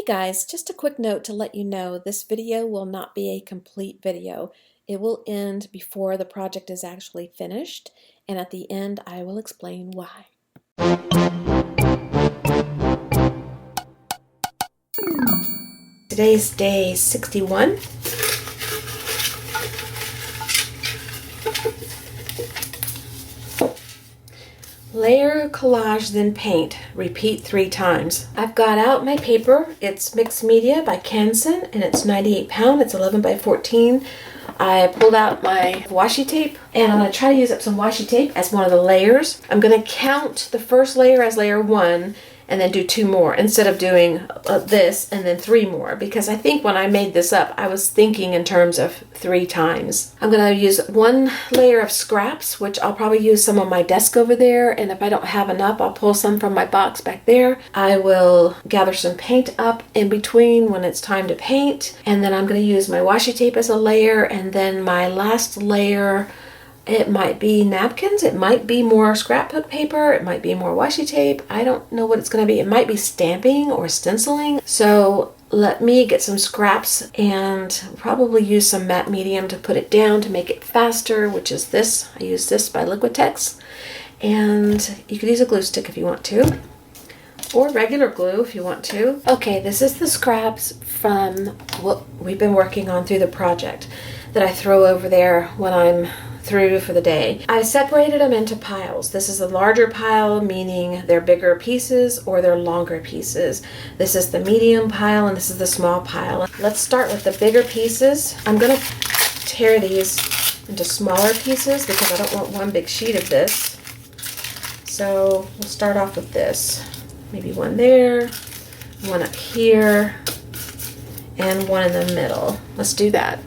Hey guys, just a quick note to let you know this video will not be a complete video. It will end before the project is actually finished, and at the end I will explain why. Today's day 61. Layer, collage, then paint. Repeat 3 times. I've got out my paper. It's mixed media by Canson, and it's 98 pound. It's 11 by 14. I pulled out my washi tape, and I'm going to try to use up some washi tape as one of the layers. I'm going to count the first layer as layer 1, and then do 2 more instead of doing this and then 3 more, because I think when I made this up I was thinking in terms of 3 times. I'm going to use 1 layer of scraps, which I'll probably use some on my desk over there, and if I don't have enough I'll pull some from my box back there. I will gather some paint up in between when it's time to paint, and then I'm going to use my washi tape as a layer, and then my last layer, it might be napkins, it might be more scrapbook paper, it might be more washi tape. I don't know what it's going to be. It might be stamping or stenciling. So let me get some scraps and probably use some matte medium to put it down to make it faster, which is this. I use this by Liquitex. And you could use a glue stick if you want to, or regular glue if you want to. Okay, this is the scraps from what we've been working on through the project that I throw over there when I'm through for the day. I separated them into piles. This is a larger pile, meaning they're bigger pieces, or they're longer pieces. This is the medium pile, and this is the small pile. Let's start with the bigger pieces. I'm going to tear these into smaller pieces because I don't want one big sheet of this. So we'll start off with this. Maybe one there, one up here, and one in the middle. Let's do that.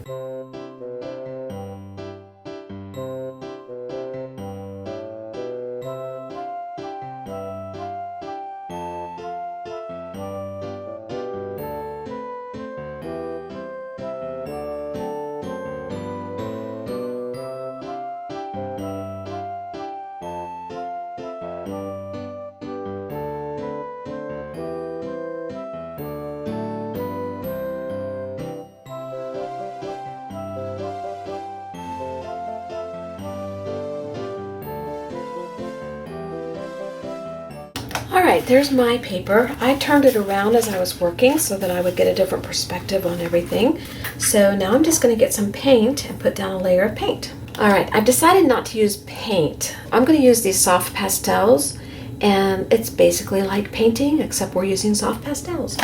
Alright, there's my paper. I turned it around as I was working so that I would get a different perspective on everything. So now I'm just going to get some paint and put down a layer of paint. Alright, I've decided not to use paint. I'm going to use these soft pastels, and it's basically like painting except we're using soft pastels.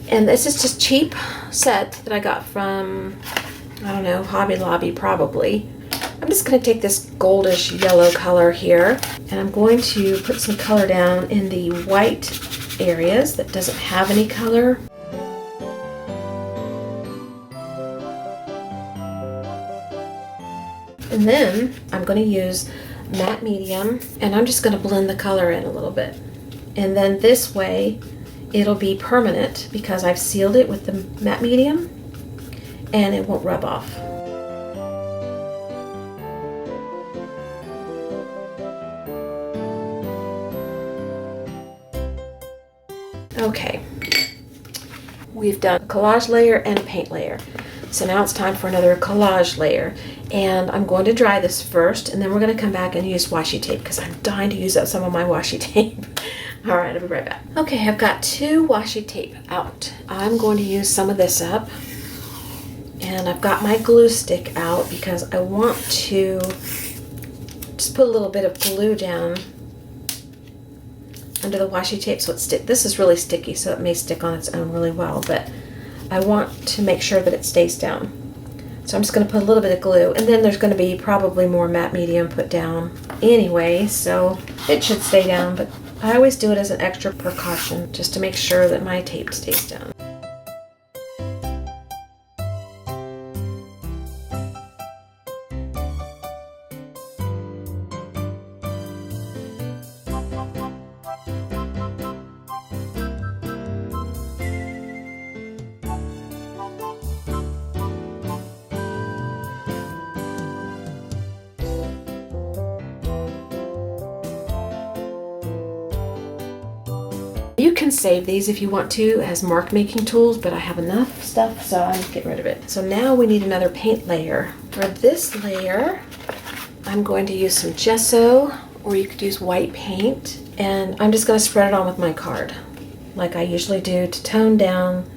And this is just cheap set that I got from, I don't know, Hobby Lobby probably. I'm just going to take this goldish yellow color here, and I'm going to put some color down in the white areas that doesn't have any color. And then I'm going to use matte medium, and I'm just going to blend the color in a little bit. And then this way it'll be permanent because I've sealed it with the matte medium and it won't rub off. Okay, we've done a collage layer and a paint layer. So now it's time for another collage layer. And I'm going to dry this first, and then we're going to come back and use washi tape because I'm dying to use up some of my washi tape. All right, I'll be right back. Okay, I've got 2 washi tape out. I'm going to use some of this up. And I've got my glue stick out because I want to just put a little bit of glue down under the washi tape so it sticks. This is really sticky, so it may stick on its own really well, but I want to make sure that it stays down. So I'm just going to put a little bit of glue, and then there's going to be probably more matte medium put down anyway, so it should stay down, but I always do it as an extra precaution just to make sure that my tape stays down. you can save these if you want to as mark making tools, but I have enough stuff, so I'm getting rid of it. So now we need another paint layer. For this layer, I'm going to use some gesso, or you could use white paint, and I'm just going to spread it on with my card, like I usually do to tone down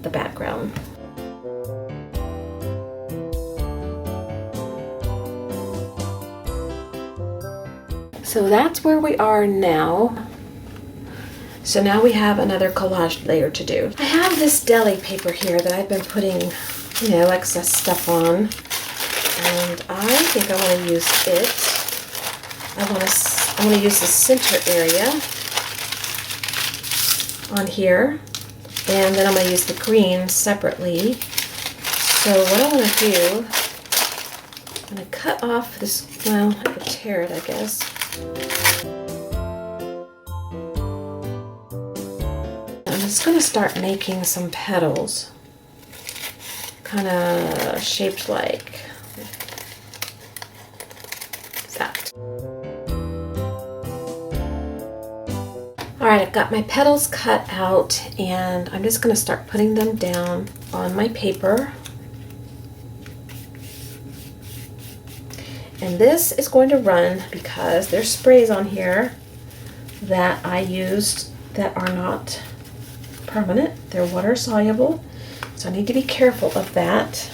the background. So that's where we are now. So now we have another collage layer to do. I have this deli paper here that I've been putting, you know, excess stuff on, and I think I want to use it. I want to use the center area on here, and then I'm going to use the green separately. So what I want to do, I'm going to cut off this, well, I could tear it, I guess. I'm just going to start making some petals, kind of shaped like that. Alright, I've got my petals cut out, and I'm just going to start putting them down on my paper. And this is going to run because there's sprays on here that I used that are not permanent. They're water soluble, so I need to be careful of that.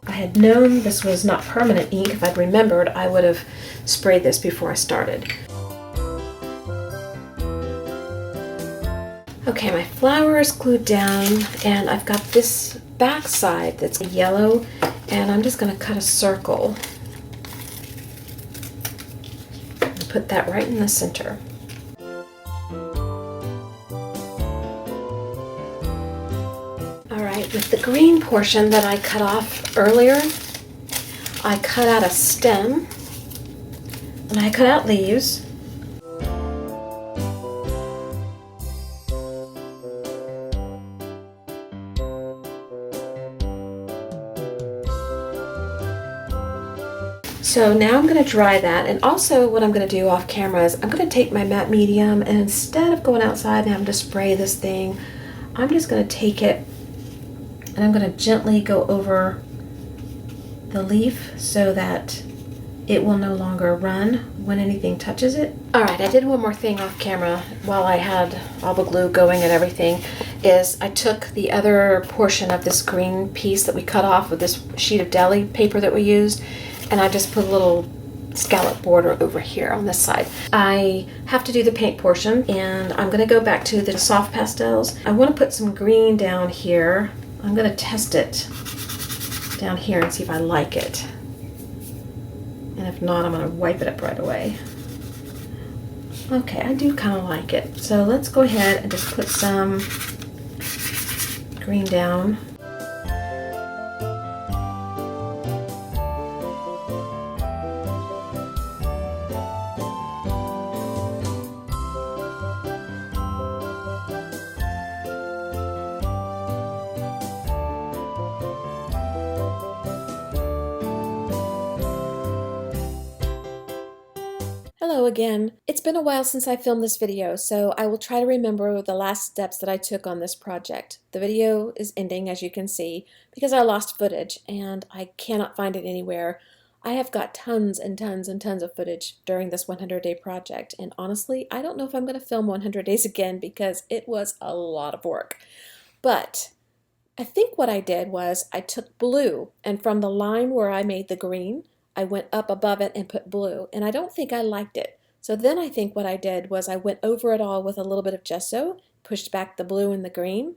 If I had known this was not permanent ink, if I'd remembered, I would have sprayed this before I started. Okay, my flower is glued down, and I've got this back side that's yellow, and I'm just going to cut a circle and put that right in the center. Alright, with the green portion that I cut off earlier, I cut out a stem, and I cut out leaves. So now I'm going to dry that, and also what I'm going to do off camera is I'm going to take my matte medium, and instead of going outside and having to spray this thing, I'm just going to take it and I'm going to gently go over the leaf so that it will no longer run when anything touches it. Alright, I did one more thing off camera while I had all the glue going and everything, is I took the other portion of this green piece that we cut off with this sheet of deli paper that we used, and I just put a little scallop border over here on this side. I have to do the paint portion, and I'm going to go back to the soft pastels. I want to put some green down here. I'm going to test it down here and see if I like it. And if not, I'm going to wipe it up right away. Okay, I do kind of like it. So let's go ahead and just put some green down. Hello again. It's been a while since I filmed this video, so I will try to remember the last steps that I took on this project. The video is ending, as you can see, because I lost footage and I cannot find it anywhere. I have got tons and tons and tons of footage during this 100-day project, and honestly, I don't know if I'm going to film 100 days again because it was a lot of work. But I think what I did was I took blue, and from the line where I made the green, I went up above it and put blue, and I don't think I liked it. So then I think what I did was I went over it all with a little bit of gesso, pushed back the blue and the green,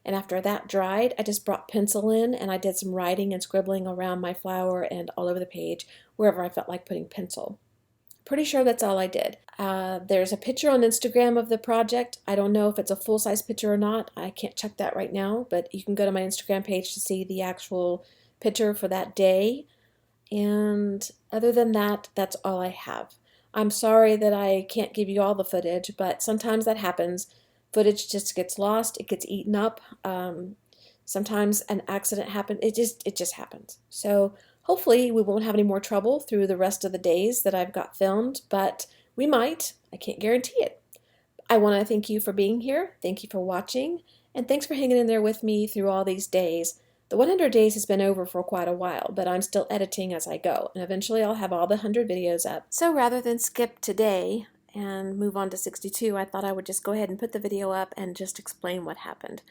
and after that dried, I just brought pencil in and I did some writing and scribbling around my flower and all over the page, wherever I felt like putting pencil. Pretty sure that's all I did. There's a picture on Instagram of the project. I don't know if it's a full-size picture or not. I can't check that right now, but you can go to my Instagram page to see the actual picture for that day. And other than that, that's all I have. I'm sorry that I can't give you all the footage, but sometimes that happens. Footage just gets lost, it gets eaten up. Sometimes an accident happens. It just happens. So hopefully we won't have any more trouble through the rest of the days that I've got filmed, but we might. I can't guarantee it. I want to thank you for being here. Thank you for watching. And thanks for hanging in there with me through all these days. The 100 days has been over for quite a while, but I'm still editing as I go. And eventually I'll have all the 100 videos up. So rather than skip today and move on to 62, I thought I would just go ahead and put the video up and just explain what happened.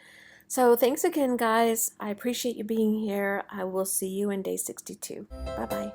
So thanks again, guys. I appreciate you being here. I will see you in day 62. Bye-bye.